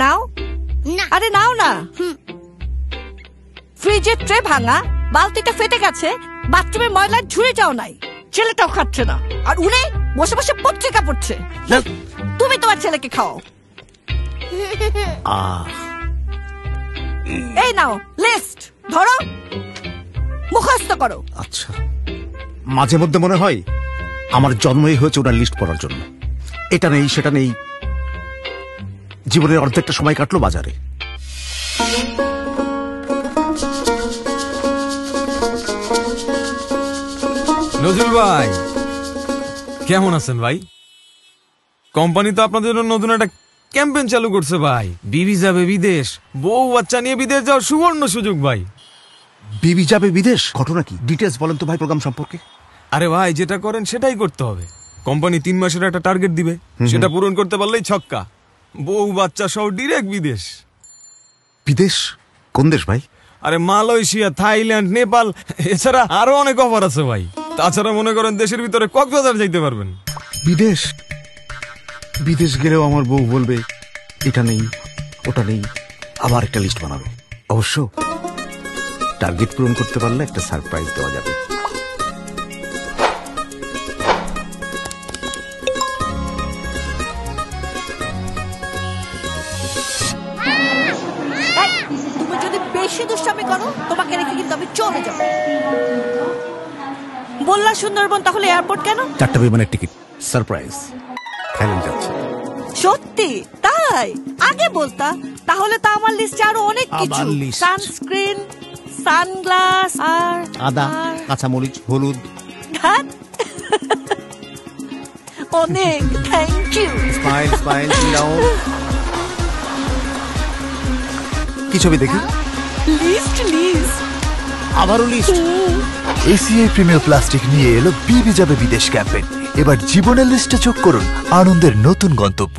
নাও না আরে নাও না। ফ্রিজের ট্রে ভাঙা, বালতিটা ফেটে গেছে, বাথরুমের ময়লার ঝুড়ে যাও নাই, ছেলেটাও খাচ্ছে না, আর উনি বসে বসে পত্রিকা পড়ছে। তুমি তোমার ছেলেকে খাও। এই নাও লিস্ট, ধরো মুখস্থ করো। আচ্ছা, মাঝে মধ্যে মনে হয় আমার জন্মই হয়েছে ওনার লিস্ট পড়ার জন্য। এটা নেই সেটা নেই, জীবনের অর্ধেকটা সময় কাটলো বাজারে। নজরুল ভাই কেমন আছেন ভাই? কোম্পানি তো আপনাদের জন্য নতুন একটা ক্যাম্পেইন চালু করছে ভাই। বিবি যাবে বিদেশ, বউ বাচ্চা নিয়ে বিদেশ যাওয়ার সুবর্ণ সুযোগ ভাই। বিবি যাবে বিদেশ, ঘটনা কি? ডিটেলস বলেন তো ভাই প্রোগ্রাম সম্পর্কে। আরে ভাই যেটা করেন সেটাই করতে হবে। কোম্পানি 3 মাসের একটা টার্গেট দিবে, সেটা পূরণ করতে পারলেই ছক্কা। বউ বাচ্চা সহ ডিরেক্ট বিদেশ। বিদেশ? কোন দেশ ভাই? আরে মালয়েশিয়া, থাইল্যান্ড, নেপাল, এছাড়া আরো অনেক অফার আছে ভাই। তাছাড়া মনে করেন দেশের ভিতরে কক্সবাজার যাইতে পারবেন। বিদেশ? বিদেশ গেলেও আমার বউ বলবে এটা নেই ওটা নেই, আবার একটা লিস্ট বানাবে। অবশ্য টার্গেট পূরণ করতে পারলে একটা সারপ্রাইজ দেওয়া যাবে। তুমি যদি বেশি দুষ্টামি করো, তোমাকে রেখে কিন্তু আমি চলে যাবো। বললা সুন্দরবন, তাহলে এয়ারপোর্ট কেন? 4টা বিমানের টিকিট, সারপ্রাইজ। থাইল্যান্ড যাচ্ছে। সত্যি? তাই আগে বলতা, তাহলে তো আমার লিস্টে আরো অনেক কিছু। আবার list? সানস্ক্রিন, সানগ্লাস, আর আদা, কাঁচামরিচ, হলুদ। ধ্যাৎ। অনেক thank you. Smile smile down. কি ছবি দেখি? লিস্ট লিস্ট, আবারও লিস্ট। এসিআই প্রিমিয়ার প্লাস্টিক নিয়ে এলো বিবি যাবে বিদেশ ক্যাম্পেইন। এবার জীবনের লিস্টে যোগ করুন আনন্দের নতুন গন্তব্য।